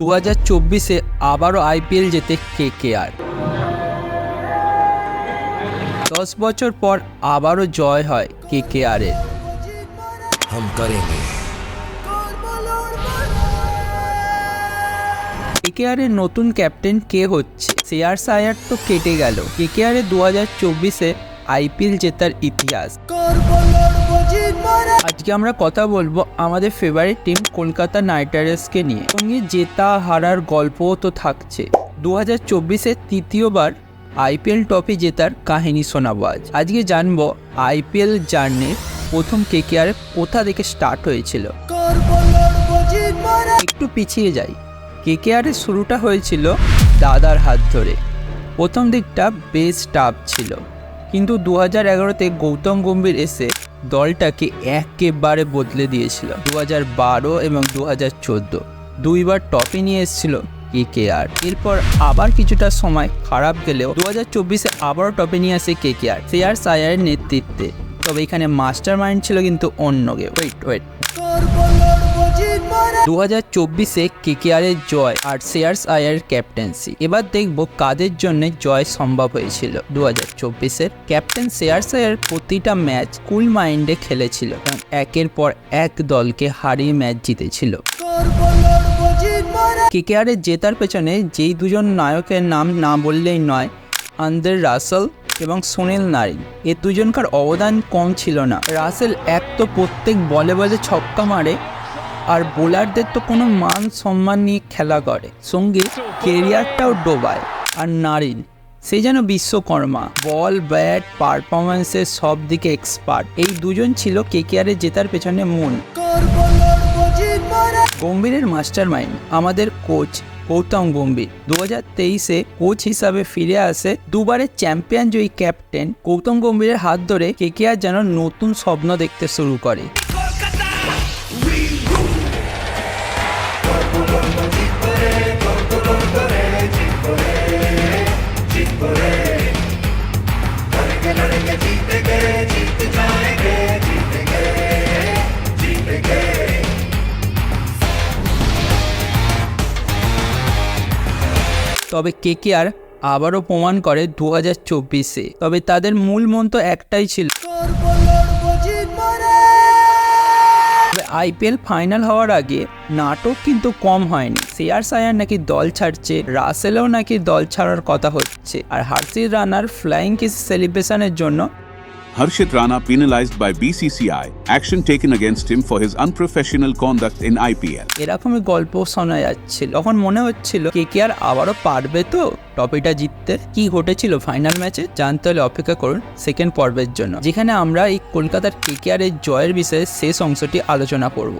2024-এ আবারও আইপিএল জেতে কেকেআর। 10 বছর পর আবারও জয় হয় কেকেআরের। কেকেআরের নতুন ক্যাপ্টেন কে হচ্ছে? শ্রেয়াস আয়ার তো কেটে গেল। কেকেআরের 2024-এ আইপিএল জেতার ইতিহাস। আজকে আমরা কথা বলবো আমাদের ফেভারিট টিম কলকাতা নাইট রাইডার্সকে নিয়ে। সঙ্গে জেতা হারার গল্পও তো থাকছে। 2024-এ তৃতীয়বার আইপিএল ট্রফি জেতার কাহিনী শোনাবো আজকে জানবো আইপিএল জার্নির প্রথম কেকেআর কোথা থেকে স্টার্ট হয়েছিল। একটু পিছিয়ে যাই। কেকেআরের শুরুটা হয়েছিল দাদার হাত ধরে। প্রথম দিকটা বেশ টাফ ছিল, কিন্তু 2011-তে গৌতম গম্ভীর এসে দলটাকে একেবারে বদলে দিয়েছিল। 2012 এবং 2014 দুইবার ট্রফি নিয়ে এসেছিল কেকেআর। এরপর আবার কিছুটা সময় খারাপ গেলেও 2024-এ আবারও ট্রফি নিয়ে আসে কেকেআর শ্রেয়াস আয়ারের নেতৃত্বে। তবে এখানে মাস্টার মাইন্ড ছিল কিন্তু অন্য কেউ। ওয়েট 2024-এ কেকেআরের জয় আর শ্রেয়াস আয়ারের ক্যাপ্টেন্সি। এবার দেখবো কাদের জন্য জয় সম্ভব হয়েছিল। 2024-এর ক্যাপ্টেন শ্রেয়াস আয়ার প্রতিটা ম্যাচ কুল মাইন্ডে খেলেছিল এবং একের পর এক দলকে হারিয়ে ম্যাচ জিতেছিল। কেকেআরের জেতার পেছনে যেই দুজন নায়কের নাম না বললেই নয়, আন্দ্রে রাসেল এবং সুনীল নারিন, এ দুজনকার অবদান কম ছিল না। রাসেল এক তো প্রত্যেক বলে বলে ছক্কা মারে, আর বোলারদের তো কোনো মান সম্মান নিয়ে খেলা করে, সঙ্গে কেরিয়ারটাও ডোবায়। আর নারিন সে যেন বিশ্বকর্মা, বল ব্যাট পারফরমেন্সের সব দিকে এক্সপার্ট। এই দুজন ছিল কেকেআরের জেতার পেছনে মূল। গম্ভীরের মাস্টার মাইন্ড আমাদের কোচ গৌতম গম্ভীর। 2023-এ কোচ হিসাবে ফিরে আসে দুবারের চ্যাম্পিয়ন জয়ী ক্যাপ্টেন গৌতম গম্ভীরের হাত ধরে কেকেআর যেন নতুন স্বপ্ন দেখতে শুরু করে। তবে কেকেআর আবারও প্রমাণ করে 2024-এ। তবে তাদের মূল মন্ত্র একটাই ছিল, আইপিএল ফাইনাল হওয়ার আগে নাটক কিন্তু কম হয়নি। শ্রেয়াস আয়ার নাকি দল ছাড়ছে, রাসেলও নাকি দল ছাড়ার কথা হচ্ছে। আর হর্ষিত রানার ফ্লাইং কিস সেলিব্রেশনের জন্য Harshit Rana penalized by BCCI. Action taken against him for his unprofessional conduct in IPL. এরকমই গল্প শোনা যাচ্ছিল। তখন মনে হচ্ছিল কেকেআর আবারও পারবে তো ট্রফিটা জিততে। কি ঘটেছিল ফাইনাল ম্যাচে জানতে হলে অপেক্ষা করুন সেকেন্ড পর্বের জন্য, যেখানে আমরা এই কলকাতার কেকেআরের জয়ের বিষয়ে শেষ অংশটি আলোচনা করব।